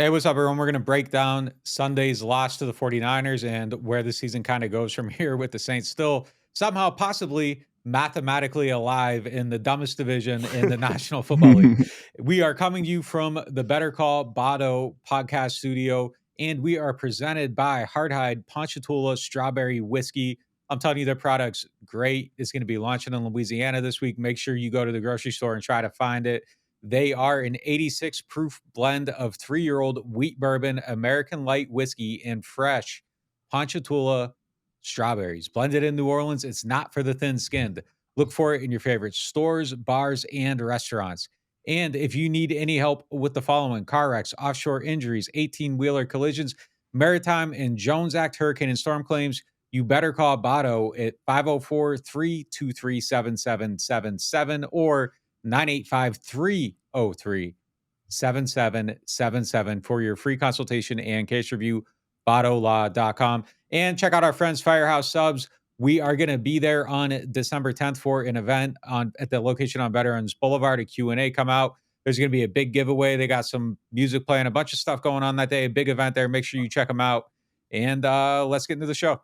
Hey, what's up, everyone? We're going to break down Sunday's loss to the 49ers and where the season kind of goes from here with the Saints still somehow possibly mathematically alive in the dumbest division in the National Football League. We are coming to you from the Better Call Badeo podcast studio, and we are presented by Hardhide Ponchatoula Strawberry Whiskey. I'm telling you, their product's great. It's going to be launching in Louisiana this week. Make sure you go to the grocery store and try to find it. They are an 86 proof blend of 3-year-old wheat bourbon, American light whiskey, and fresh Ponchatoula strawberries. Blended in New Orleans, it's not for the thin skinned. Look for it in your favorite stores, bars, and restaurants. And if you need any help with the following: car wrecks, offshore injuries, 18-wheeler collisions, Maritime and Jones Act hurricane and storm claims, you better call Bato at 504-323-7777 or 985-303-7777 for your free consultation and case review, BottoLaw.com. And check out our friends Firehouse Subs. We are going to be there on December 10th for an event at the location on Veterans Boulevard. A Q&A come out. There's going to be a big giveaway. They got some music playing, a bunch of stuff going on that day. A big event there. Make sure you check them out. And let's get into the show.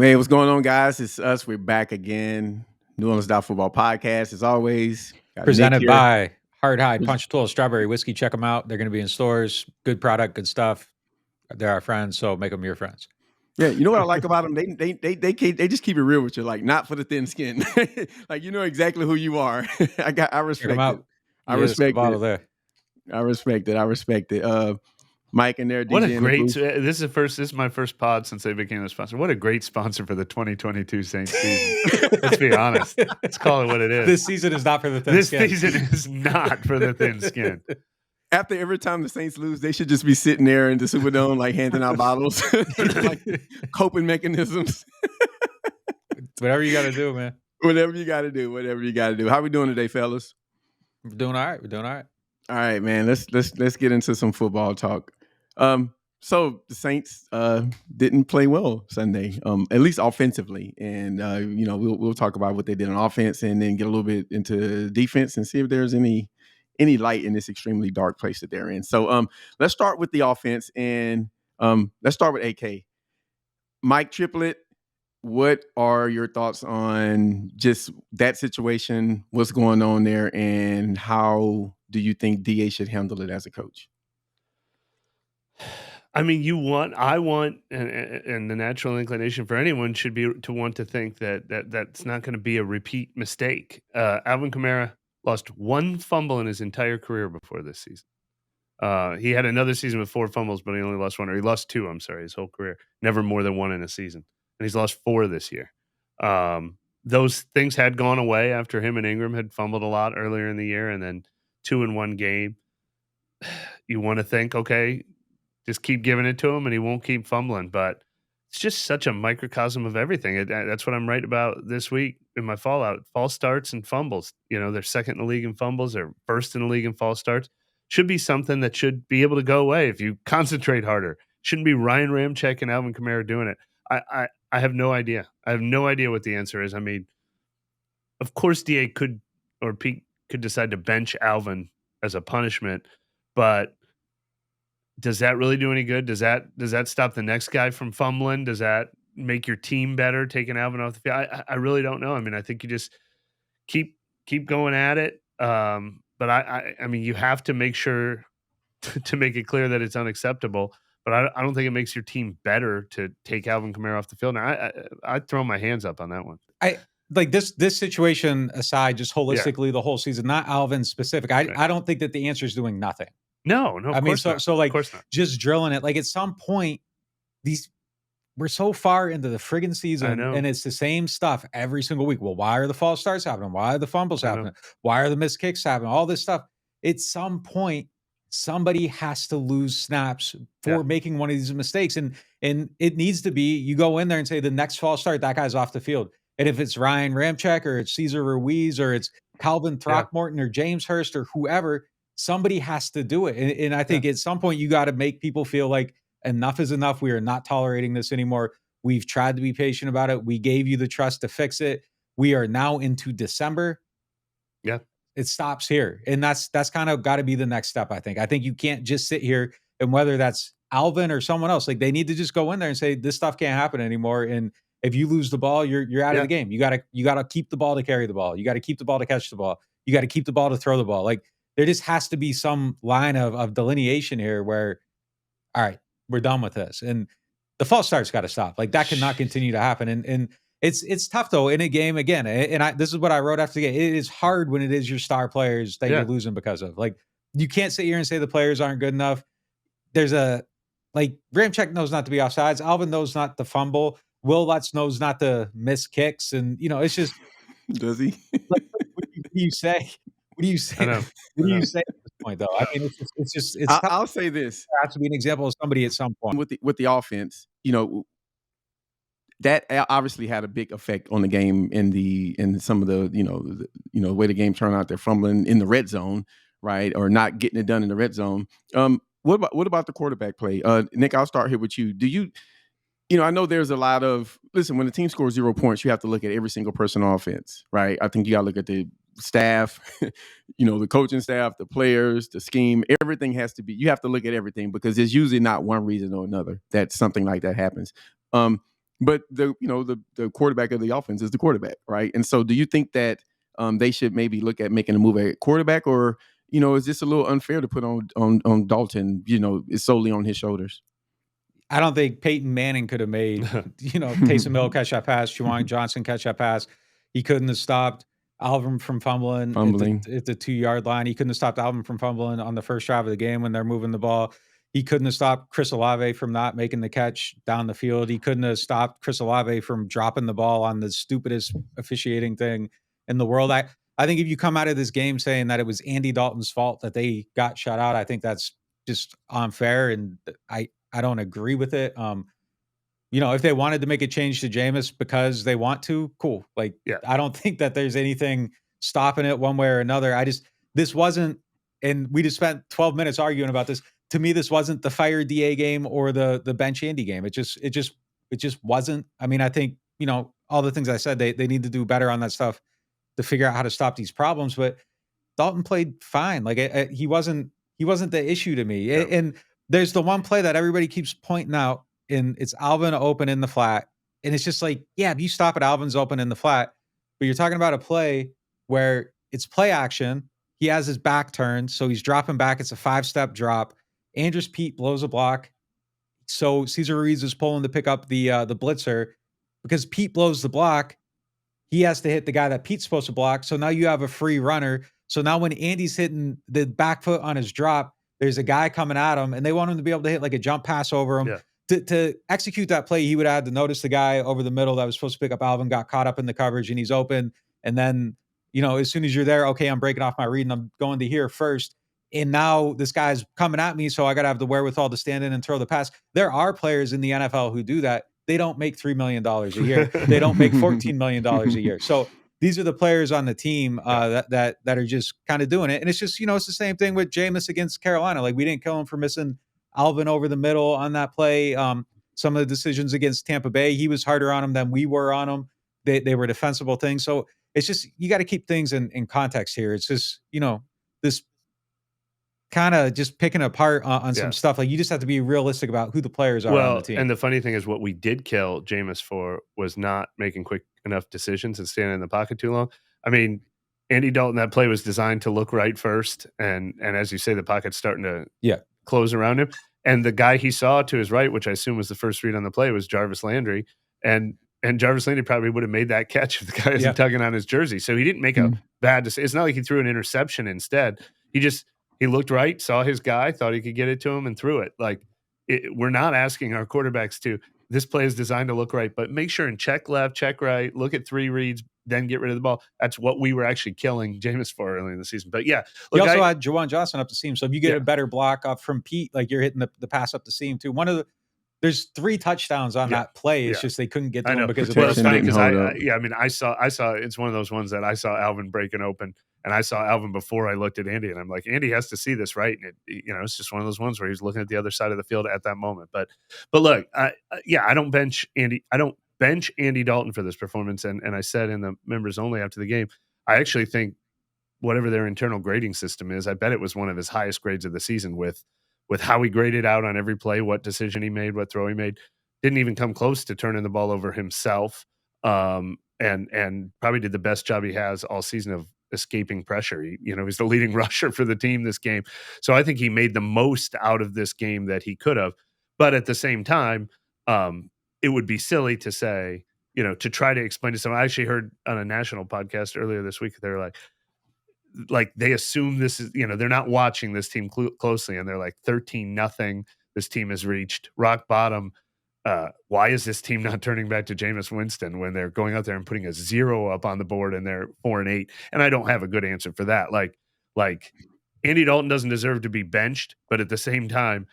Hey, what's going on, guys? It's us. We're back again. NewOrleans.Football podcast, as always. Presented by Hardhide Ponchatoula Strawberry Whiskey. Check them out. They're going to be in stores. Good product, good stuff. They're our friends, so make them your friends. Yeah, you know what I like about them? They just keep it real with you, like not for the thin skin. Like you know exactly who you are. I respect it. I respect it. I respect it. Mike and their DJ. What a great! This is my first pod since they became a sponsor. What a great sponsor for the 2022 Saints season. Let's be honest. Let's call it what it is. This season is not for the thin skin. This season is not for the thin skin. After every time the Saints lose, they should just be sitting there in the Superdome, like handing out bottles, like coping mechanisms. Whatever you got to do, man. Whatever you got to do. How we doing today, fellas? We're doing all right. All right, man. Let's get into some football talk. So the Saints didn't play well Sunday, at least offensively, and we'll talk about what they did on offense and then get a little bit into defense and see if there's any light in this extremely dark place that they're in. So let's start with the offense, and let's start with AK. Mike Triplett, what are your thoughts on just that situation? What's going on there, and how do you think DA should handle it as a coach? I mean, I want, and the natural inclination for anyone should be to want to think that's not going to be a repeat mistake. Alvin Kamara lost one fumble in his entire career before this season. He had another season with 4 fumbles, but he only lost one, or he lost 2, I'm sorry, his whole career. Never more than 1 in a season. And he's lost 4 this year. Those things had gone away after him and Ingram had fumbled a lot earlier in the year, and then 2 in 1 game. You want to think, okay, just keep giving it to him and he won't keep fumbling. But it's just such a microcosm of everything. That's what I'm right about this week in my fallout. False starts and fumbles. You know, they're second in the league in fumbles. They're first in the league in false starts. Should be something that should be able to go away if you concentrate harder. Shouldn't be Ryan Ramczyk and Alvin Kamara doing it. I have no idea. I have no idea what the answer is. I mean, of course DA could, or Pete could decide to bench Alvin as a punishment, but does that really do any good? Does that stop the next guy from fumbling? Does that make your team better, taking Alvin off the field? I really don't know. I mean, I think you just keep going at it. But I mean, you have to make sure to make it clear that it's unacceptable. But I don't think it makes your team better to take Alvin Kamara off the field. Now, I'd throw my hands up on that one. I like this situation aside, just holistically, the whole season, not Alvin specific. I don't think that the answer is doing nothing. No. I mean, so like just drilling it. Like at some point, we're so far into the friggin' season, and it's the same stuff every single week. Well, why are the false starts happening? Why are the fumbles happening? Why are the missed kicks happening? All this stuff. at some point, somebody has to lose snaps for making one of these mistakes. And it needs to be, you go in there and say the next false start, that guy's off the field. And if it's Ryan Ramczyk or it's Cesar Ruiz or it's Calvin Throckmorton or James Hurst or whoever, somebody has to do it. And I think at some point you got to make people feel like enough is enough. We are not tolerating this anymore. We've tried to be patient about it. We gave you the trust to fix it. We are now into December. Yeah. It stops here. And that's kind of got to be the next step, I think. I think you can't just sit here, and whether that's Alvin or someone else, like they need to just go in there and say, this stuff can't happen anymore. And if you lose the ball, you're out of the game. You gotta keep the ball to carry the ball. You got to keep the ball to catch the ball. You got to keep the ball to throw the ball. Like there just has to be some line of delineation here where, all right, we're done with this. And the false start's got to stop. Like that cannot continue to happen. And it's tough though in a game again. And this is what I wrote after the game. It is hard when it is your star players that you're losing because of. Like you can't sit here and say the players aren't good enough. There's Ramczyk knows not to be offsides. Alvin knows not to fumble. Will Lutz knows not to miss kicks. And it's just, does he? like, what do you say? What do you say? I know. What do you say at this point, though? I mean, it's tough. I'll say this. There has to be an example of somebody at some point with the offense. That obviously had a big effect on the game in some of the the way the game turned out. They're fumbling in the red zone, right, or not getting it done in the red zone. What about the quarterback play? Nick, I'll start here with you. Do you? I know there's a lot of when the team scores 0 points, you have to look at every single person on offense, right? I think you got to look at the staff, the coaching staff, the players, the scheme. Everything has to be. You have to look at everything because there's usually not one reason or another that something like that happens. But the quarterback of the offense is the quarterback, right? And so, do you think that they should maybe look at making a move at quarterback, or is this a little unfair to put on Dalton? It's solely on his shoulders. I don't think Peyton Manning could have made, Taysom Hill catch that pass, Juwan Johnson catch that pass. He couldn't have stopped Alvin from fumbling. At the 2-yard line. He couldn't have stopped Alvin from fumbling on the first drive of the game when they're moving the ball. He couldn't have stopped Chris Olave from not making the catch down the field. He couldn't have stopped Chris Olave from dropping the ball on the stupidest officiating thing in the world. I think if you come out of this game saying that it was Andy Dalton's fault that they got shut out, I think that's just unfair, and I don't agree with it. If they wanted to make a change to Jameis because they want to, cool. I don't think that there's anything stopping it one way or another. This wasn't, and we just spent 12 minutes arguing about this. To me, this wasn't the fire DA game or the bench Andy game. It just wasn't. I mean, I think, all the things I said, they need to do better on that stuff to figure out how to stop these problems. But Dalton played fine. He wasn't the issue to me. No. And there's the one play that everybody keeps pointing out, and it's Alvin open in the flat. And it's just like, if you stop it, Alvin's open in the flat. But you're talking about a play where it's play action. He has his back turned, so he's dropping back. It's a 5-step drop. Andres Pete blows a block. So Cesar Ruiz is pulling to pick up the blitzer. Because Pete blows the block, he has to hit the guy that Pete's supposed to block. So now you have a free runner. So now when Andy's hitting the back foot on his drop, there's a guy coming at him, and they want him to be able to hit like a jump pass over him. Yeah. To execute that play, he would have had to notice the guy over the middle that was supposed to pick up Alvin got caught up in the coverage, and he's open. And then, as soon as you're there, okay, I'm breaking off my read, and I'm going to here first. And now this guy's coming at me, so I got to have the wherewithal to stand in and throw the pass. There are players in the NFL who do that. They don't make $3 million a year. They don't make $14 million a year. So these are the players on the team that are just kind of doing it. And it's just, it's the same thing with Jameis against Carolina. Like, we didn't kill him for missing Alvin over the middle on that play. Some of the decisions against Tampa Bay, he was harder on him than we were on him. They were defensible things. So it's just, you got to keep things in context here. It's just, this kind of just picking apart on some stuff. Like, you just have to be realistic about who the players are on the team. And the funny thing is, what we did kill Jameis for was not making quick enough decisions and standing in the pocket too long. I mean, Andy Dalton, that play was designed to look right first. And as you say, the pocket's starting to close around him. And the guy he saw to his right, which I assume was the first read on the play, was Jarvis Landry. And Jarvis Landry probably would have made that catch if the guy isn't tugging on his jersey. So he didn't make a bad decision. It's not like he threw an interception instead. He looked right, saw his guy, thought he could get it to him, and threw it. We're not asking our quarterbacks to. This play is designed to look right, but make sure and check left, check right, look at 3 reads then get rid of the ball. That's what we were actually killing Jameis for early in the season. But yeah, look, he also had Juwan Johnson up the seam. So if you get a better block up from Pete, like you're hitting the pass up the seam too. There's 3 touchdowns on that play. It's just they couldn't get to him because it was funny because I saw it's one of those ones that I saw Alvin breaking open, and I saw Alvin before I looked at Andy, and I'm like, Andy has to see this, right? And it's just one of those ones where he's looking at the other side of the field at that moment. But look, I don't bench Andy. I don't bench Andy Dalton for this performance, and I said in the members only after the game, I actually think whatever their internal grading system is, I bet it was one of his highest grades of the season with how he graded out on every play, what decision he made, what throw he made. Didn't even come close to turning the ball over himself, and probably did the best job he has all season of escaping pressure. He's the leading rusher for the team this game. So I think he made the most out of this game that he could have. But at the same time, it would be silly to say, to try to explain to someone. I actually heard on a national podcast earlier this week, they're like they assume this is, they're not watching this team closely, and they're like 13-0. This team has reached rock bottom. Why is this team not turning back to Jameis Winston when they're going out there and putting a 0 up on the board and they're 4-8? And I don't have a good answer for that. Like Andy Dalton doesn't deserve to be benched, but at the same time,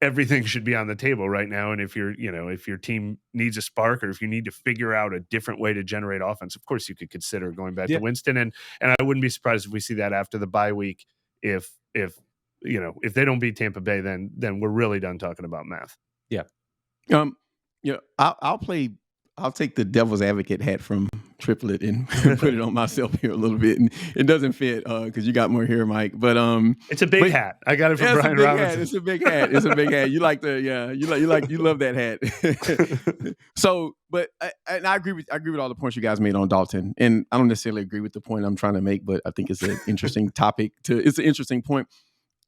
everything should be on the table right now. And if your team needs a spark, or if you need to figure out a different way to generate offense, of course you could consider going back to Winston. And I wouldn't be surprised if we see that after the bye week. If they don't beat Tampa Bay, then we're really done talking about math. Yeah. I'll take the devil's advocate hat from Triplet and put it on myself here a little bit. And it doesn't fit because you got more hair, Mike. But it's a big hat. I got it from Brian Robinson. It's a big hat. It's a big hat. You like you love that hat. So, but I agree with all the points you guys made on Dalton, and I don't necessarily agree with the point I'm trying to make, but I think it's an interesting topic. It's an interesting point.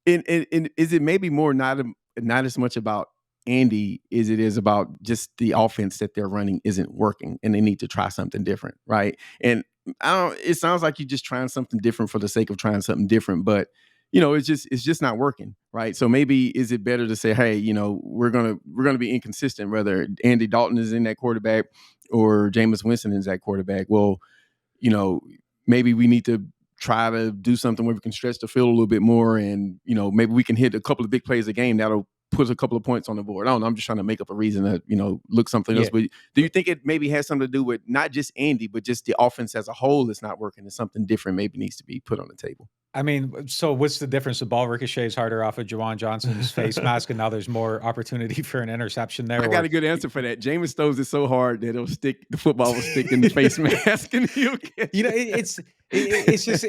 And is it maybe more not as much about Andy as it is about just the offense that they're running isn't working, and they need to try something different, right? And it sounds like you're just trying something different for the sake of trying something different, but it's just not working, right? So maybe is it better to say, hey, we're gonna be inconsistent, whether Andy Dalton is in that quarterback or Jameis Winston is that quarterback. Well, maybe we need to try to do something where we can stretch the field a little bit more, and maybe we can hit a couple of big plays a game that'll put a couple of points on the board. I don't know. I'm just trying to make up a reason to, look something else. But do you think it maybe has something to do with not just Andy, but just the offense as a whole that's not working, and something different maybe needs to be put on the table? I mean, so what's the difference? The ball ricochets harder off of Juwan Johnson's face mask, and now there's more opportunity for an interception there. I got a good answer for that. Jameis throws it so hard that the football will stick in the face mask, and he'll get it's just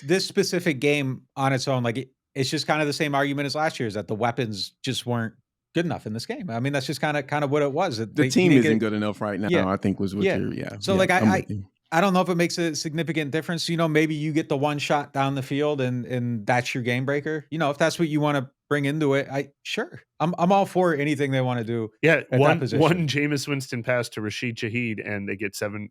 this specific game on its own, like it's just kind of the same argument as last year, is that the weapons just weren't good enough in this game. I mean, that's just kind of what it was. The team isn't good enough right now, I think was what So I don't know if it makes a significant difference. Maybe you get the one shot down the field and that's your game breaker. If that's what you want to bring into it, I'm all for anything they want to do. Yeah, one Jameis Winston pass to Rashid Shaheed, and they get 7.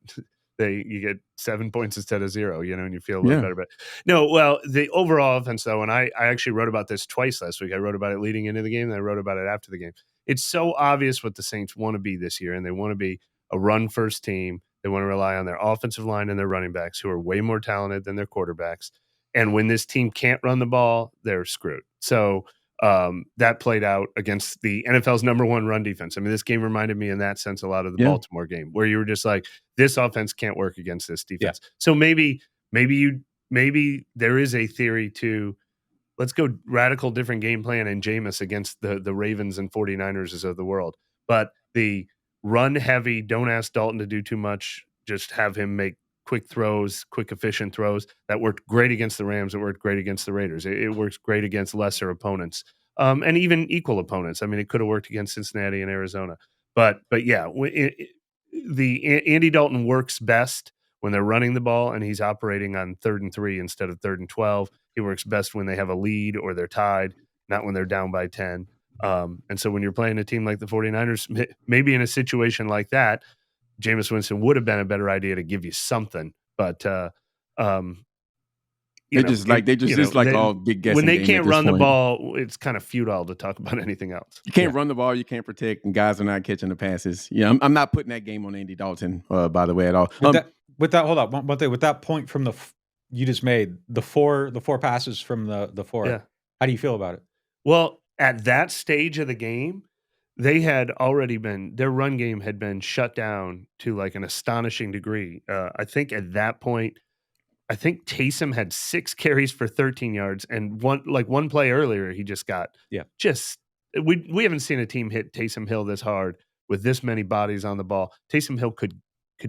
You get 7 points instead of 0, and you feel a little better. But no, well, the overall offense though, and I actually wrote about this twice last week. I wrote about it leading into the game, and I wrote about it after the game. It's so obvious what the Saints want to be this year, and they want to be a run-first team. They want to rely on their offensive line and their running backs, who are way more talented than their quarterbacks. And when this team can't run the ball, they're screwed. So that played out against the NFL's there run defense. I mean, this game reminded me in that sense a lot of the Baltimore game, where you were just like, this offense can't work against this defense. Yeah. So maybe there is a theory to, let's go radical different game plan in Jameis against the Ravens and 49ers of the world. But the run heavy, don't ask Dalton to do too much, just have him make quick throws, quick efficient throws. That worked great against the Rams. It worked great against the Raiders. It works great against lesser opponents, and even equal opponents. I mean, it could have worked against Cincinnati and Arizona. But yeah, the Andy Dalton works best when they're running the ball and he's operating on 3rd and 3 instead of 3rd and 12. He works best when they have a lead or they're tied, not when they're down by 10. And so when you're playing a team like the 49ers, maybe in a situation like that, Jameis Winston would have been a better idea to give you something, but they just all big guessing. When they can't run the ball, it's kind of futile to talk about anything else. You can't run the ball, you can't protect, and guys are not catching the passes. Yeah, I'm not putting that game on Andy Dalton, by the way, at all. with that, hold up, one thing with that point from you just made the four passes from the four. Yeah. How do you feel about it? Well, at that stage of the game, they had already been their run game had been shut down to like an astonishing degree. I think at that point, I think Taysom had 6 carries for 13 yards, and one play earlier, he just got Yeah. just we haven't seen a team hit Taysom Hill this hard with this many bodies on the ball. Taysom Hill could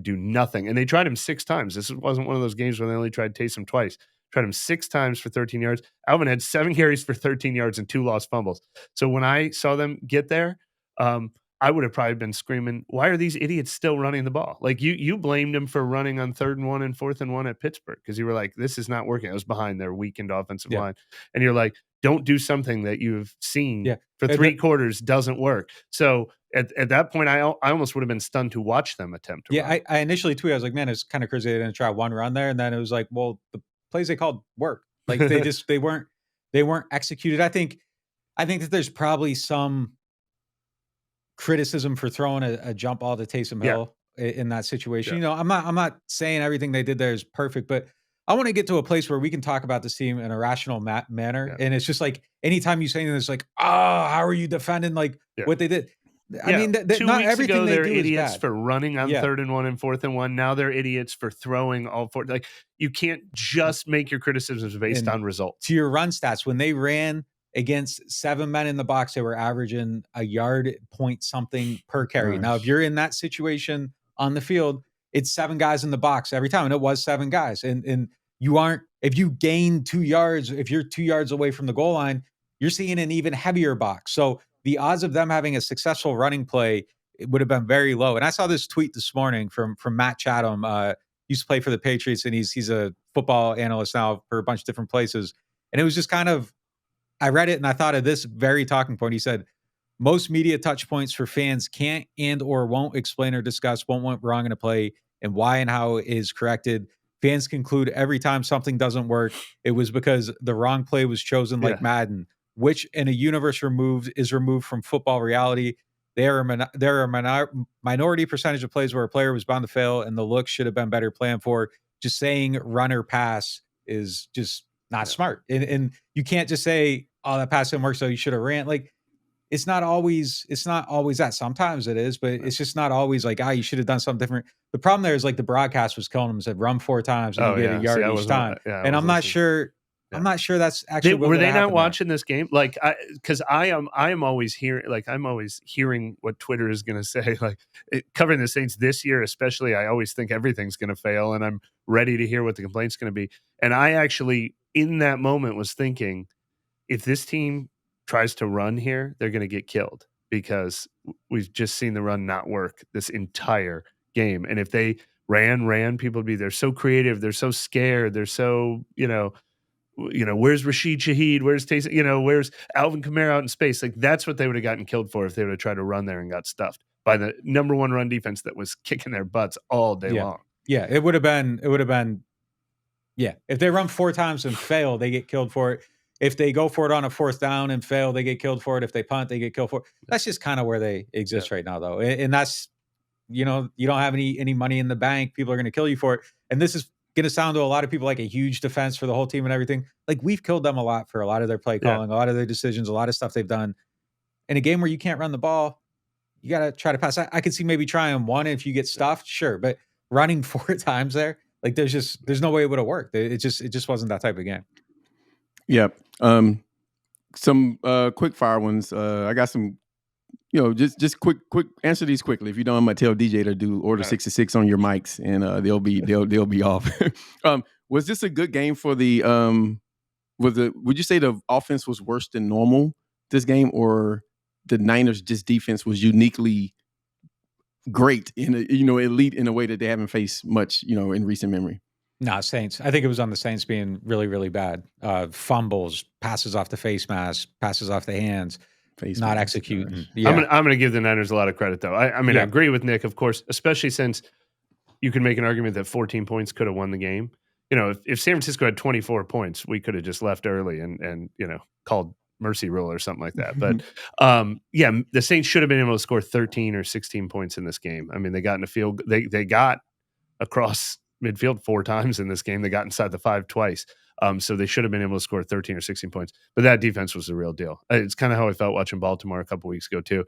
do nothing, and they tried him 6 times. This wasn't one of those games where they only tried Taysom twice. Tried him 6 times for 13 yards. Alvin had 7 carries for 13 yards and 2 lost fumbles. So when I saw them get there, I would have probably been screaming, "Why are these idiots still running the ball?" Like you blamed him for running on 3rd and 1 and 4th and 1 at Pittsburgh because you were like, "This is not working." It was behind their weakened offensive line, and you're like, "Don't do something that you've seen for 3 quarters doesn't work." So at that point, I almost would have been stunned to watch them attempt to run. I initially tweeted, I was like, man, it's kind of crazy they didn't try one run there, and then it was like, well, the plays they called work. Like they weren't executed. I think that there's probably some criticism for throwing a jump ball to Taysom Hill in that situation. Yeah. I'm not saying everything they did there is perfect, but I want to get to a place where we can talk about this team in a rational manner. Yeah. And it's just like anytime you say anything, it's like, oh, how are you defending like what they did? I mean, 2 not weeks everything ago, they they're do idiots is bad. for running on 3rd and 1 and 4th and 1. Now they're idiots for throwing all 4. Like you can't just make your criticisms based on results. To your run stats, when they ran against 7 men in the box, they were averaging a yard point something per carry. Now, if you're in that situation on the field, it's 7 guys in the box every time, and it was 7 guys. And you aren't, if you gain 2 yards, if you're 2 yards away from the goal line, you're seeing an even heavier box. So the odds of them having a successful running play, it would have been very low. And I saw this tweet this morning from Matt Chatham. Used to play for the Patriots, and he's a football analyst now for a bunch of different places. And it was just kind of, I read it and I thought of this very talking point. He said, most media touch points for fans can't and or won't explain or discuss what went wrong in a play and why and how it is corrected. Fans conclude every time something doesn't work, it was because the wrong play was chosen, like Madden, which in a universe removed from football reality. There are a minority percentage of plays where a player was bound to fail and the look should have been better planned for. Just saying run or pass is just not smart. And you can't just say, oh, that pass didn't work, so you should have ran. Like, it's not always that. Sometimes it is, but it's just not always like, you should have done something different. The problem there is like the broadcast was killing them, said run 4 times and you get a yard each time. And I'm not sure that's actually were they not watching this game? Like, because I am always hearing, like, I'm always hearing what Twitter is going to say. Like, covering the Saints this year, especially, I always think everything's going to fail, and I'm ready to hear what the complaint's going to be. And I actually, in that moment, was thinking, if this team tries to run here, they're going to get killed because we've just seen the run not work this entire game. And if they ran, people would be, they're so creative, they're so scared, they're so, where's Rashid Shaheed? Where's Taysom? Where's Alvin Kamara out in space? Like, that's what they would have gotten killed for if they would have tried to run there and got stuffed by the number 1 run defense that was kicking their butts all day long. Yeah, it would have been. Yeah, if they run 4 times and fail, they get killed for it. If they go for it on a 4th down and fail, they get killed for it. If they punt, they get killed for it. That's just kind of where they exist right now, though. And that's, you don't have any money in the bank. People are going to kill you for it. And this is going to sound to a lot of people like a huge defense for the whole team and everything. Like, we've killed them a lot for a lot of their play calling, a lot of their decisions, a lot of stuff they've done. In a game where you can't run the ball, you got to try to pass. I could see maybe trying 1 if you get stuffed, sure. But running 4 times there, like, there's no way it would have worked. It just wasn't that type of game. Yeah. Some quick fire ones. I got some, just quick answer these quickly. If you don't, I'm gonna tell DJ to do order 66 on your mics, and they'll be off. Was this a good game for the would you say the offense was worse than normal this game, or the Niners just defense was uniquely great in elite in a way that they haven't faced much, in recent memory? No, Saints. I think it was on the Saints being really, really bad. Fumbles, passes off the face mask, passes off the hands, not executing. Yeah. I'm gonna give the Niners a lot of credit, though. I mean, I agree with Nick, of course, especially since you can make an argument that 14 points could have won the game. If San Francisco had 24 points, we could have just left early and called mercy rule or something like that. But the Saints should have been able to score 13 or 16 points in this game. I mean, they got in a field. They got across midfield 4 times in this game. They got inside the 5 twice. So they should have been able to score 13 or 16 points. But that defense was the real deal. It's kind of how I felt watching Baltimore a couple weeks ago too.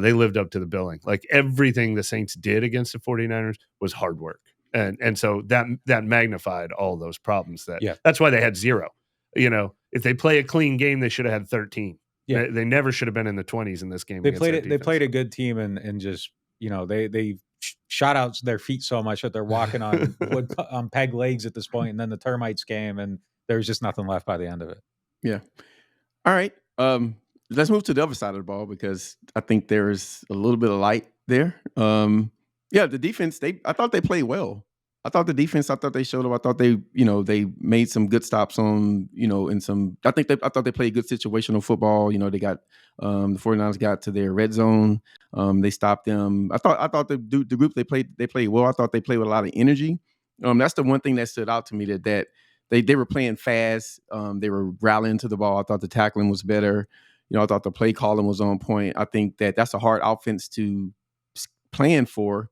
They lived up to the billing. Like everything the Saints did against the 49ers was hard work. And so that magnified all those problems. That's why they had 0. You know, if they play a clean game, they should have had 13. Yeah. They never should have been in the 20s in this game. They played a good team and just, you know, they shot out their feet so much that they're walking on on peg legs at this point, and then the termites came and there was just nothing left by the end of it. Yeah. All right. Let's move to the other side of the ball because I think there's a little bit of light there. Yeah, the defense, I thought they played well. I thought they showed up. I thought they made some good stops on, in some, I thought they played good situational football. They got, the 49ers got to their red zone. They stopped them. I thought the group they played well. I thought they played with a lot of energy. That's the one thing that stood out to me that they were playing fast. They were rallying to the ball. I thought the tackling was better. I thought the play calling was on point. I think that's a hard offense to plan for,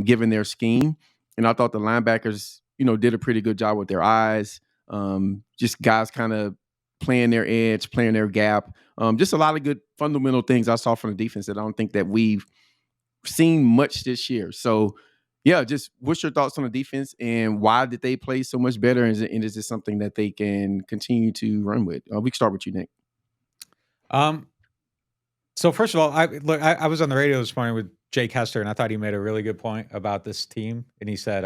given their scheme. And I thought the linebackers, did a pretty good job with their eyes. Just guys kind of playing their edge, playing their gap. Just a lot of good fundamental things I saw from the defense that I don't think that we've seen much this year. So, yeah, just what's your thoughts on the defense and why did they play so much better? And is this something that they can continue to run with? We can start with you, Nick. So first of all, I was on the radio this morning with Jake Hester, and I thought he made a really good point about this team. And he said,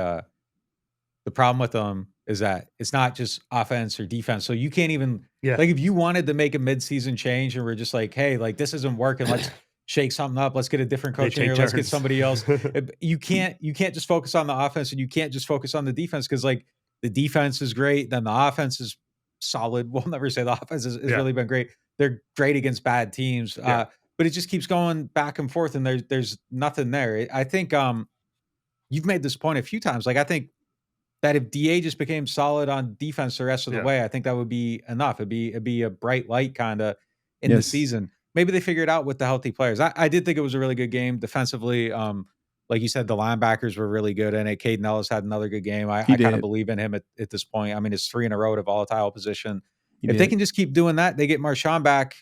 the problem with them is that it's not just offense or defense. So you can't even, like, if you wanted to make a midseason change and we're just like, hey, like, this isn't working, let's shake something up, let's get a different coach in here, let's get somebody else. You can't just focus on the offense and you can't just focus on the defense because, like, the defense is great, then the offense is solid. We'll never say the offense has really been great. They're great against bad teams. But it just keeps going back and forth, and there's nothing there. I think you've made this point a few times. Like, I think that if DA just became solid on defense the rest of the way, I think that would be enough. It'd be a bright light kind of in the season. Maybe they figure it out with the healthy players. I did think it was a really good game defensively. Like you said, the linebackers were really good in it. Caden Ellis had another good game. I kind of believe in him at this point. I mean, it's 3 in a row at a volatile position. If they can just keep doing that, they get Marshawn back,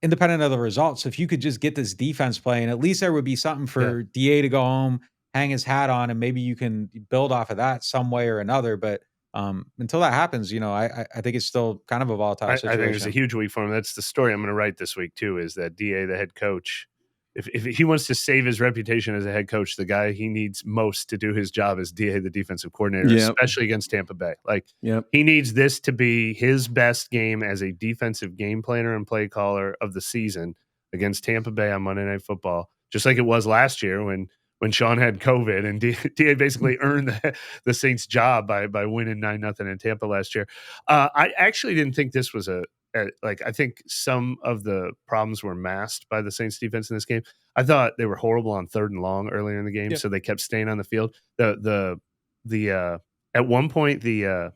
independent of the results. If you could just get this defense playing, at least there would be something for DA to go home, hang his hat on, and maybe you can build off of that some way or another. But until that happens, I think it's still kind of a volatile situation. I think it's a huge week for him. That's the story I'm going to write this week too, is that DA, the head coach, if he wants to save his reputation as a head coach, the guy he needs most to do his job is DA, the defensive coordinator, especially against Tampa Bay. Like, he needs this to be his best game as a defensive game planner and play caller of the season against Tampa Bay on Monday Night Football, just like it was last year when Sean had COVID and DA basically earned the Saints' job by winning 9-0 in Tampa last year. I actually didn't think this was I think some of the problems were masked by the Saints defense in this game. I thought they were horrible on 3rd and long earlier in the game, so they kept staying on the field. The at one point the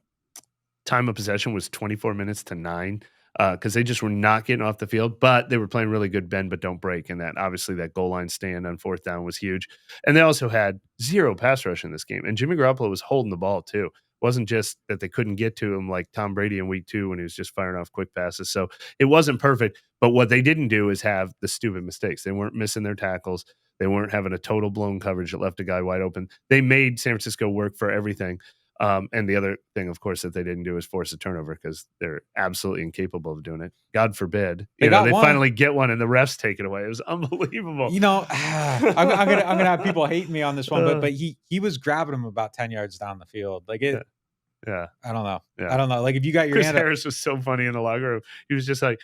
time of possession was 24 minutes to 9 because they just were not getting off the field, but they were playing really good bend but don't break, and that obviously that goal line stand on 4th down was huge. And they also had 0 pass rush in this game, and Jimmy Garoppolo was holding the ball too. Wasn't just that they couldn't get to him like Tom Brady in week 2 when he was just firing off quick passes. So it wasn't perfect, but what they didn't do is have the stupid mistakes. They weren't missing their tackles. They weren't having a total blown coverage that left a guy wide open. They made San Francisco work for everything. And the other thing, of course, that they didn't do is force a turnover because they're absolutely incapable of doing it. God forbid. They finally get one and the refs take it away. It was unbelievable. I'm gonna have people hating me on this one, but he was grabbing him about 10 yards down the field. Like it. Yeah. I don't know. Yeah. I don't know. Like if you got your Chris hand Harris was so funny in the locker room. He was just like,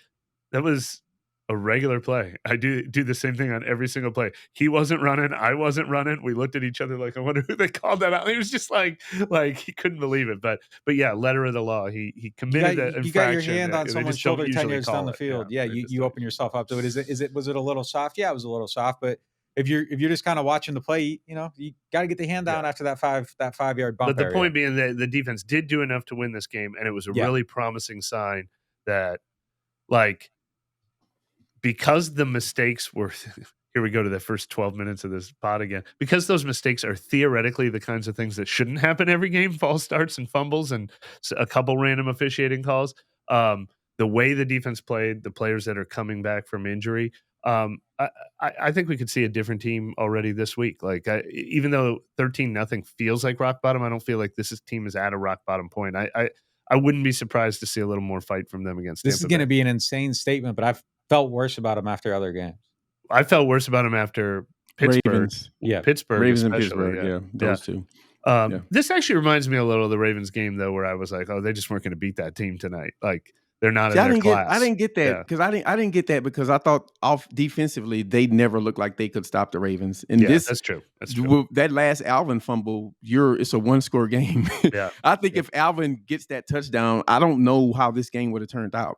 that was a regular play. I do the same thing on every single play. He wasn't running. I wasn't running. We looked at each other like, I wonder who they called that out. He was just like he couldn't believe it. But yeah, letter of the law. He committed an infraction. You got your hand on someone's shoulder 10 yards down the field. Yeah, you open yourself up to it. Was it a little soft? Yeah, it was a little soft. But if you're just kind of watching the play, you got to get the hand down after that 5-yard bump. But the point being that the defense did do enough to win this game, and it was a really promising sign that, like, because the mistakes were here we go to the first 12 minutes of this pod again. Because those mistakes are theoretically the kinds of things that shouldn't happen every game, false starts and fumbles and a couple random officiating calls. The way the defense played, the players that are coming back from injury, I think we could see a different team already this week. Like, even though 13-0 feels like rock bottom, I don't feel like team is at a rock bottom point. I wouldn't be surprised to see a little more fight from them against This is Tampa going to Bay. be an insane statement, but I've felt worse about them after other games. I felt worse about them after Pittsburgh. Ravens. Yeah. Pittsburgh, Ravens and especially. Pittsburgh. Those two. This actually reminds me a little of the Ravens game, though, where I was like, oh, they just weren't going to beat that team tonight. Like, they're not in their class. I didn't get that because I didn't get that because I thought off defensively they never looked like they could stop the Ravens. And that's true. That's true. That last Alvin fumble, it's a 1-score game. Yeah, I think if Alvin gets that touchdown, I don't know how this game would have turned out.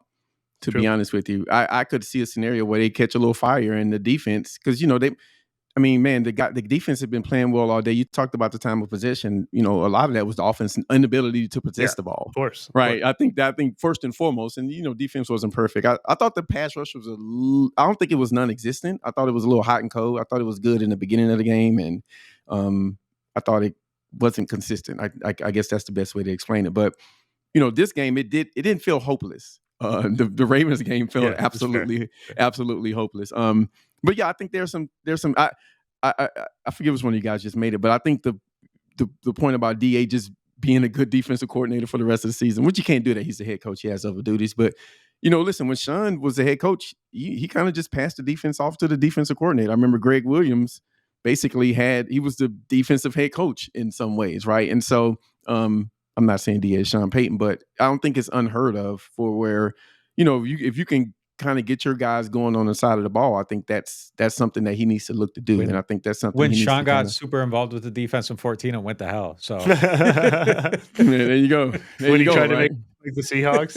To be honest with you, I could see a scenario where they catch a little fire in the defense because the defense had been playing well all day. You talked about the time of possession. A lot of that was the offense inability to possess the ball. Of course, right? I think first and foremost, and defense wasn't perfect. I thought the pass rush was I don't think it was non-existent. I thought it was a little hot and cold. I thought it was good in the beginning of the game, and I thought it wasn't consistent. I guess that's the best way to explain it. But this game it didn't feel hopeless. The Ravens game felt absolutely hopeless. But yeah, I think there's some. I forget which one of you guys just made it, but I think the point about DA just being a good defensive coordinator for the rest of the season, which you can't do that. He's the head coach; he has other duties. But listen, when Sean was the head coach, he kind of just passed the defense off to the defensive coordinator. I remember Greg Williams basically he was the defensive head coach in some ways, right? And so I'm not saying DA is Sean Payton, but I don't think it's unheard of for where if you can kind of get your guys going on the side of the ball, I think that's something that he needs to look to do. And I think that's something when Sean got super involved with the defense in 14 and went to hell. So there you go. When he tried to make like the Seahawks.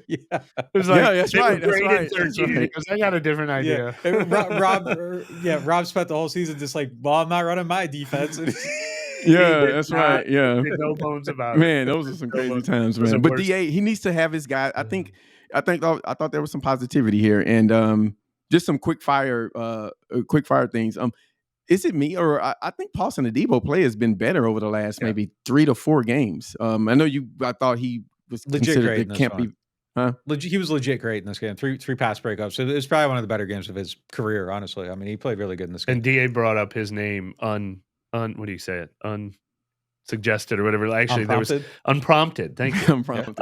Yeah. It was like, that's right. Because I got a different idea. Yeah. Rob spent the whole season just like, well, I'm not running my defense. Yeah, that's right. Yeah. No bones about it. Man, those are some crazy times, man. But DA, he needs to have his guy. I thought there was some positivity here, and just some quick fire things. Is it me or I think Paulson Adebo play has been better over the last maybe 3 to 4 games. I know I thought he was legit great. He was legit great in this game. Three pass breakups. It was probably one of the better games of his career. Honestly, I mean, he played really good in this game. And DA brought up his name what do you say it? Unsuggested or whatever. Actually, there was unprompted. Thank you. Unprompted.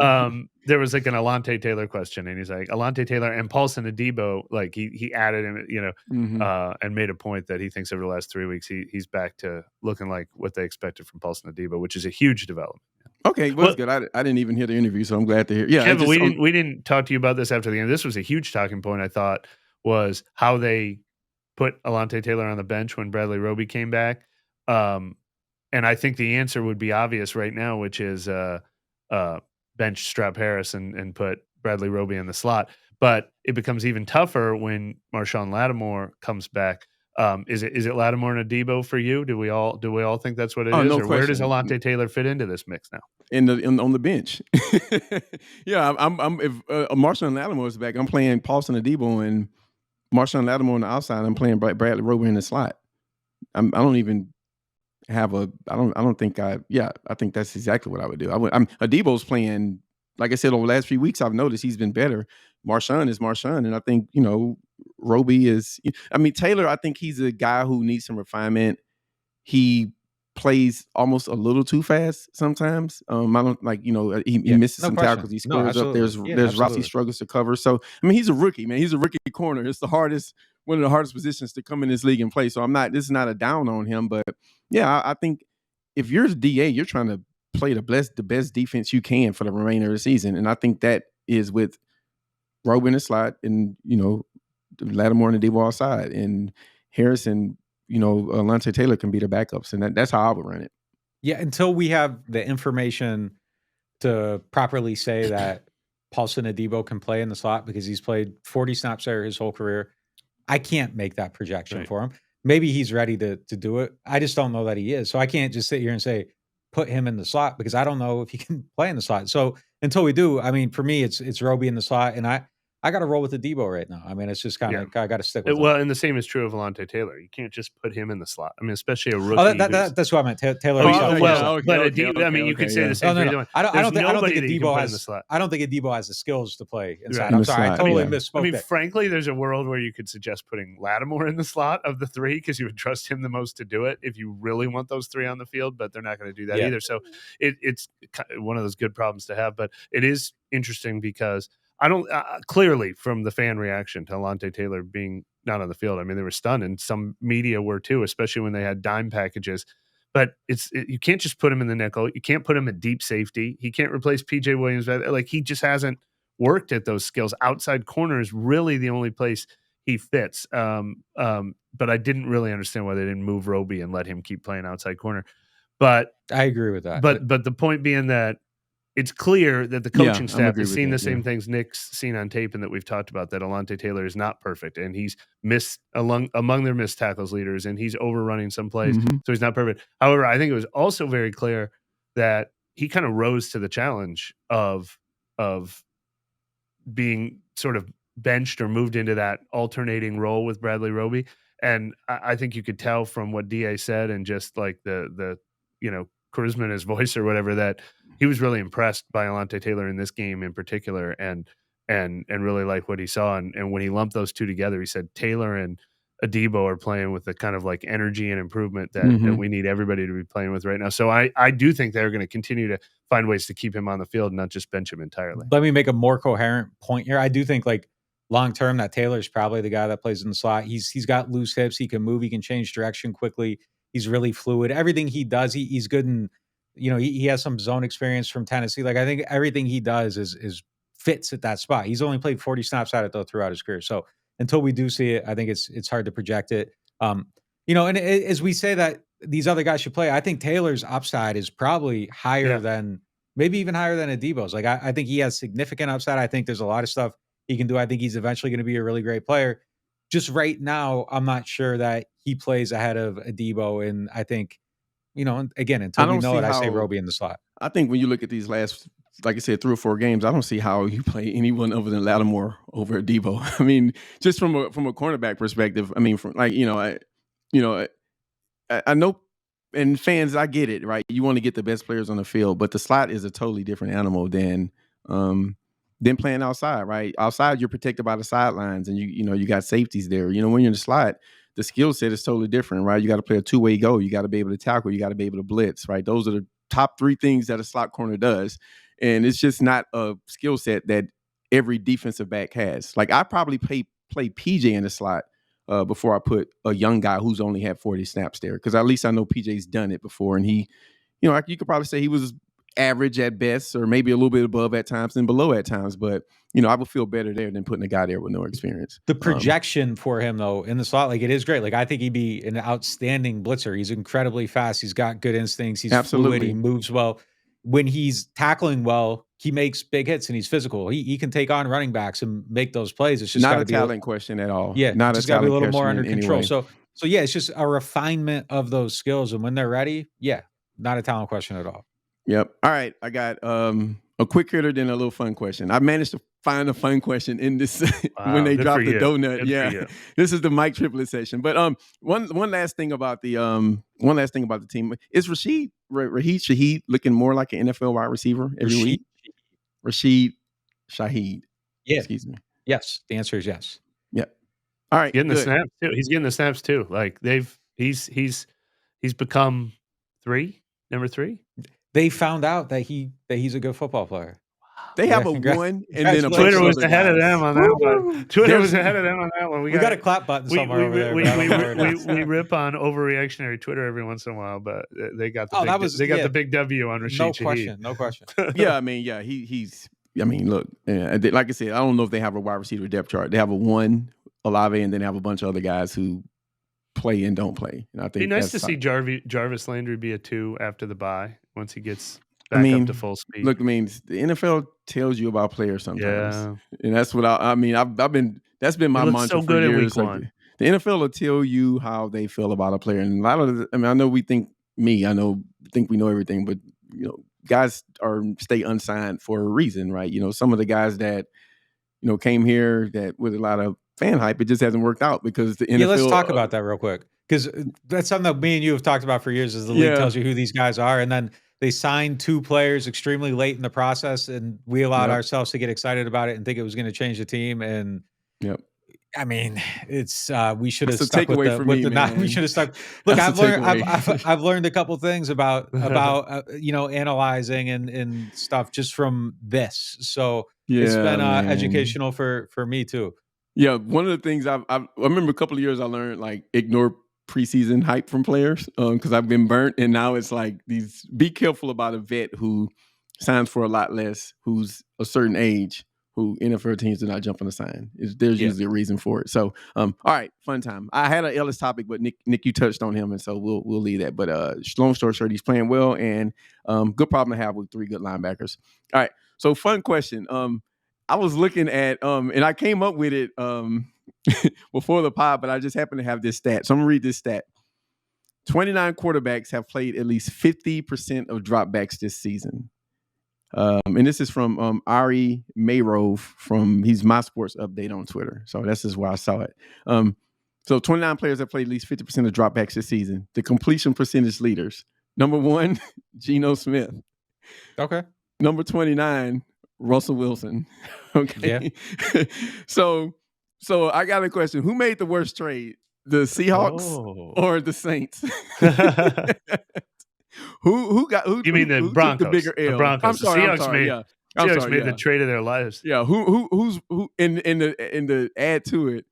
There was like an Alontae Taylor question, and he's like, Alontae Taylor and Paulson Adebo, like he added him, and made a point that he thinks over the last 3 weeks he's back to looking like what they expected from Paulson Adebo, which is a huge development. Okay, well, that's good. I didn't even hear the interview, so I'm glad to hear. Yeah, Kevin, we didn't talk to you about this after the game. This was a huge talking point. I thought was how they put Alontae Taylor on the bench when Bradley Roby came back. And I think the answer would be obvious right now, which is bench Strap Harris and put Bradley Roby in the slot. But it becomes even tougher when Marshawn Lattimore comes back. Is it Lattimore and Adebo for you? Do we all think that's what it is? No or where does Alontae Taylor fit into this mix now? On the bench. Yeah, if Marshawn Lattimore is back, I'm playing Paulson Adebo and Marshawn Lattimore on the outside. I'm playing Bradley Roby in the slot. I don't even have I think that's exactly what I would do. Adebo's playing, like I said, over the last few weeks, I've noticed he's been better. Marshawn is Marshawn. And I think, Roby is, Taylor, I think he's a guy who needs some refinement. He plays almost a little too fast sometimes. I don't like, he misses some tackles. He squares up. There's routes he struggles to cover. So, he's a rookie, man. He's a rookie corner. It's one of the hardest positions to come in this league and play. So this is not a down on him, but yeah, I think if you're a DA, you're trying to play the best defense you can for the remainder of the season. And I think that is with Roby in the slot and, Lattimore and Adebo outside, and Harris and, Alontae Taylor can be the backups. And that's how I would run it. Yeah. Until we have the information to properly say that Paulson Adebo can play in the slot because he's played 40 snaps there his whole career, I can't make that projection for him. Maybe he's ready to do it. I just don't know that he is. So I can't just sit here and say, put him in the slot because I don't know if he can play in the slot. So until we do, for me, it's Roby in the slot. And I got to roll with the Debo right now. I mean, it's just kind of I got to stick with him. Well, and the same is true of Alontae Taylor. You can't just put him in the slot. I mean, especially a rookie. Oh, that's what I meant. Taylor. I mean, you could say the same for either one. I don't think Debo has. I don't think Debo has the skills to play inside. Right. I'm sorry, I totally misspoke. I mean, frankly, there's a world where you could suggest putting Lattimore in the slot of the three because you would trust him the most to do it if you really want those three on the field. But they're not going to do that either. So it's one of those good problems to have. But it is interesting because I don't clearly from the fan reaction to Alontae Taylor being not on the field. I mean, they were stunned, and some media were too, especially when they had dime packages. But you can't just put him in the nickel. You can't put him at deep safety. He can't replace PJ Williams. Like he just hasn't worked at those skills. Outside corner is really the only place he fits. But I didn't really understand why they didn't move Roby and let him keep playing outside corner. But I agree with that. But the point being that it's clear that the coaching staff has seen the same things Nick's seen on tape and that we've talked about, that Alontae Taylor is not perfect and he's missed among their missed tackles leaders and he's overrunning some plays. So he's not perfect. However, I think it was also very clear that he kind of rose to the challenge of being sort of benched or moved into that alternating role with Bradley Roby. And I think you could tell from what DA said and just like the charisma in his voice or whatever, that he was really impressed by Alontae Taylor in this game in particular and really liked what he saw. And when he lumped those two together, he said Taylor and Adebo are playing with the kind of like energy and improvement that we need everybody to be playing with right now. So I do think they're going to continue to find ways to keep him on the field and not just bench him entirely. Let me make a more coherent point here. I do think like long term that Taylor's probably the guy that plays in the slot. He's got loose hips. He can move. He can change direction quickly. He's really fluid. Everything he does, he's good in. He has some zone experience from Tennessee. Like I think everything he does is fits at that spot. He's only played 40 snaps at it though throughout his career. So until we do see it, I think it's hard to project it. And as we say that these other guys should play, I think Taylor's upside is probably higher than maybe even higher than Adebo's. Like I think he has significant upside. I think there's a lot of stuff he can do. I think he's eventually going to be a really great player. Just right now, I'm not sure that he plays ahead of Adebo. And I think, again, until we know it, I say Roby in the slot. I think when you look at these last, like I said, 3 or 4 games, I don't see how you play anyone other than Lattimore over Adebo. I mean, just from a cornerback perspective, I mean, from like, I know, and fans, I get it, right? You want to get the best players on the field, but the slot is a totally different animal than playing outside, right? Outside, you're protected by the sidelines, and you got safeties there. When you're in the slot, the skill set is totally different, right? You got to play a two-way go. You got to be able to tackle. You got to be able to blitz, right? Those are the top 3 things that a slot corner does, and it's just not a skill set that every defensive back has. Like I probably play PJ in the slot before I put a young guy who's only had 40 snaps there, because at least I know PJ's done it before, and he, you could probably say he was average at best, or maybe a little bit above at times and below at times. But, I would feel better there than putting a guy there with no experience. The projection for him, though, in the slot, like it is great. Like I think he'd be an outstanding blitzer. He's incredibly fast. He's got good instincts. He's fluid. He moves well. When he's tackling well, he makes big hits and he's physical. He can take on running backs and make those plays. It's just not a talent question at all. Yeah, not just got to be a little more under control. Anyway. So yeah, it's just a refinement of those skills. And when they're ready, not a talent question at all. Yep. All right. I got a quick hitter, then a little fun question. I managed to find a fun question in this when they dropped the donut. Good This is the Mike Triplet session. But one last thing about the team is Rashid Shaheed looking more like an NFL wide receiver every week. Rashid Shaheed. Yeah. Excuse me. Yes. The answer is yes. Yep. All right. Getting the snaps too. He's getting the snaps too. Like he's become number 3. They found out that he's a good football player. They have a 1 and then a Twitter was ahead of them on that one. Twitter was ahead of them on that one. We got a clap button somewhere over there. We rip on overreactionary Twitter every once in a while, but they got the big W on Rashid Shaheed. No question. Yeah, I mean, he's. I mean, look, like I said, I don't know if they have a wide receiver depth chart. They have a 1 Olave, and then they have a bunch of other guys who play and don't play. And I think it'd be nice to see Jarvis Landry be a 2 after the bye once he gets back up to full speed. Look, I mean, the NFL tells you about players sometimes, and that's what I've been. That's been my mantra for years. Like, the NFL will tell you how they feel about a player, and a lot of I know we think we know everything, but guys stay unsigned for a reason, right? Some of the guys that came here that with a lot of fan hype. It just hasn't worked out because the NFL. Yeah, let's talk about that real quick, because that's something that me and you have talked about for years. Is the league tells you who these guys are, and then they signed 2 players extremely late in the process, and we allowed ourselves to get excited about it and think it was going to change the team. And I mean, it's we should have stuck with the we should have stuck. Look, I've learned a couple things about analyzing and stuff just from this. So it's been educational for me too. Yeah, one of the things I remember a couple of years I learned, like, ignore preseason hype from players because I've been burnt, and now it's like be careful about a vet who signs for a lot less, who's a certain age, who NFL teams do not jump on the sign. There's usually a reason for it. So, all right, fun time. I had an Ellis topic, but Nick, you touched on him, and so we'll leave that. But long story short, he's playing well, and good problem to have with 3 good linebackers. All right, so fun question. I was looking at, and I came up with it before the pod, but I just happened to have this stat. So I'm going to read this stat. 29 quarterbacks have played at least 50% of dropbacks this season. And this is from Ari Mayrove he's My Sports Update on Twitter. So this is where I saw it. So 29 players have played at least 50% of dropbacks this season. The completion percentage leaders. Number 1, Geno Smith. Okay. Number 29, Russell Wilson. Okay. Yeah. So I got a question. Who made the worst trade? The Seahawks or the Saints? Who You mean the Broncos? Took the bigger L? The Broncos. I'm sorry. Seahawks made the trade of their lives. Yeah. Who's in the add to it?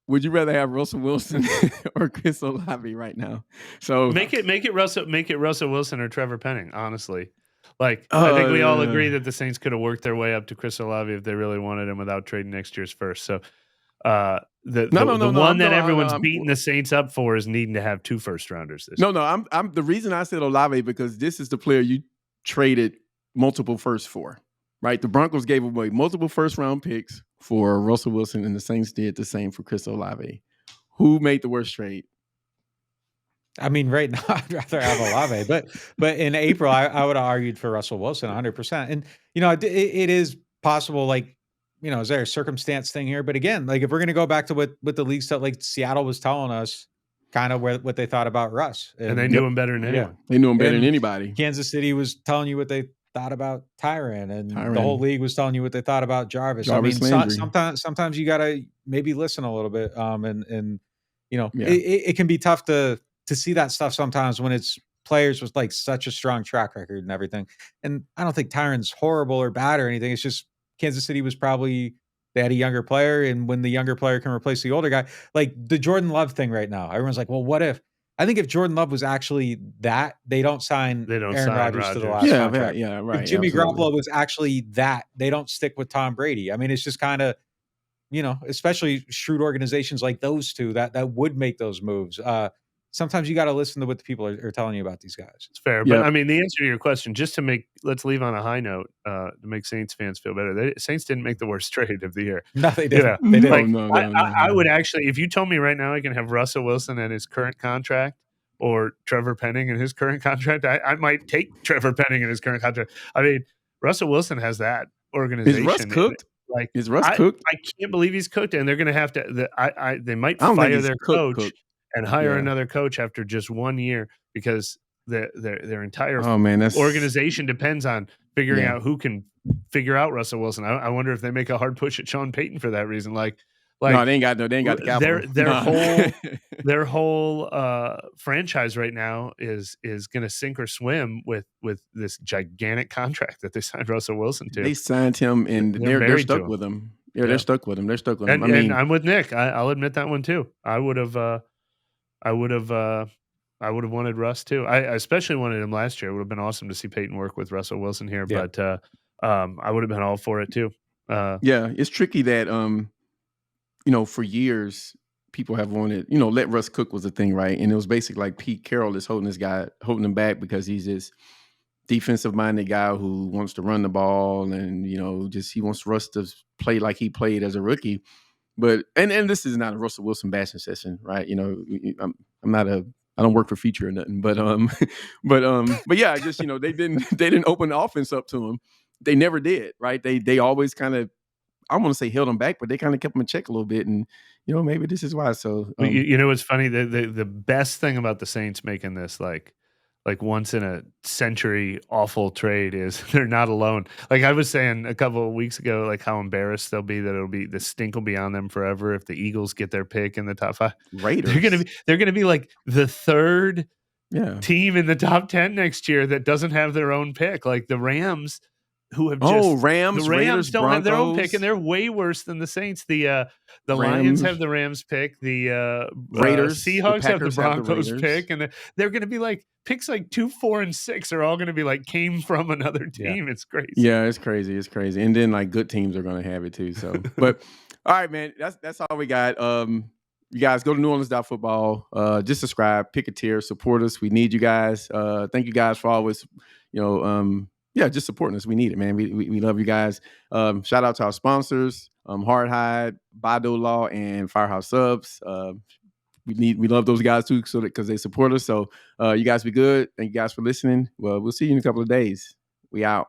Would you rather have Russell Wilson or Chris Olave right now? So make it Russell Wilson or Trevor Penning, honestly. Like, I think we all agree that the Saints could have worked their way up to Chris Olave if they really wanted him without trading next year's first. So the one that everyone's beating the Saints up for is needing to have 2 first-rounders this year. I'm the reason I said Olave because this is the player you traded multiple firsts for, right? The Broncos gave away multiple first-round picks for Russell Wilson, and the Saints did the same for Chris Olave. Who made the worst trade? I mean, right now I'd rather have Olave, but in April I would have argued for Russell Wilson 100%. And it is possible, like, is there a circumstance thing here? But again, like, if we're going to go back to what the league stuff, like Seattle was telling us kind of what they thought about Russ, and they knew him better than anyone. They knew him better than anybody. Kansas City was telling you what they thought about Tyron, and the whole league was telling you what they thought about Jarvis. I mean, sometimes you got to maybe listen a little bit, and it can be tough to see that stuff sometimes when it's players with like such a strong track record and everything. And I don't think Tyron's horrible or bad or anything. It's just Kansas City they had a younger player, and when the younger player can replace the older guy, like the Jordan Love thing right now, everyone's like, well, what if? I think if Jordan Love was actually that, they don't sign Aaron Rodgers to the last contract. Yeah, right. If Jimmy Garoppolo was actually that, they don't stick with Tom Brady. I mean, it's just kind of, especially shrewd organizations like those two that would make those moves. Sometimes you got to listen to what the people are telling you about these guys. It's fair. But I mean, the answer to your question, let's leave on a high note to make Saints fans feel better. Saints didn't make the worst trade of the year. No, they didn't. They didn't. No. I would actually, if you told me right now I can have Russell Wilson and his current contract or Trevor Penning and his current contract, I might take Trevor Penning and his current contract. I mean, Russell Wilson has that organization. Is Russ cooked? Is Russ cooked? I can't believe he's cooked, and they're going to have to. They might fire their coach. And hire another coach after just 1 year because their entire organization depends on figuring out who can figure out Russell Wilson. I wonder if they make a hard push at Sean Payton for that reason. Like no, they ain't got the capital. Their whole franchise right now is going to sink or swim with this gigantic contract that they signed Russell Wilson to. They signed him, and they're stuck with him. Yeah, they're stuck with him. And I'm with Nick. I'll admit that one too. I would have wanted Russ too. I especially wanted him last year. It would have been awesome to see Peyton work with Russell Wilson here, but I would have been all for it too. It's tricky that for years people have wanted, let Russ cook was a thing, right? And it was basically like Pete Carroll is holding him back because he's this defensive minded guy who wants to run the ball and he wants Russ to play like he played as a rookie. But and this is not a Russell Wilson bashing session, right? I don't work for Feature or nothing, but yeah, just they didn't open the offense up to him. They never did, right? They always kind of I want to say held them back, but they kind of kept them in check a little bit. And, maybe this is why. So, you know what's funny? The best thing about the Saints making this like once in a century awful trade is they're not alone. Like I was saying a couple of weeks ago, like how embarrassed they'll be that the stink will be on them forever if the Eagles get their pick in the top 5. Raiders. They're gonna be like the third yeah. team in the top 10 next year that doesn't have their own pick. Like the Rams, who have Rams, the Rams Raiders, don't Broncos. have their own pick, and they're way worse than the Saints. The Lions have the Rams pick. The Raiders, Seahawks the have the Broncos Raiders. pick, and they're going to be like picks like 2, 4, and 6 are all going to be like came from another team. Yeah. It's crazy. Yeah, it's crazy. It's crazy. And then like good teams are going to have it too. So, but all right, man, that's all we got. You guys go to NewOrleans.Football. Just subscribe, pick a tier, support us. We need you guys. Thank you guys for always, just supporting us. We need it, man. We love you guys. Shout out to our sponsors, Hardhide, BADEAUX, and Firehouse Subs. We love those guys too, because they support us. So you guys be good. Thank you guys for listening. Well, we'll see you in a couple of days. We out.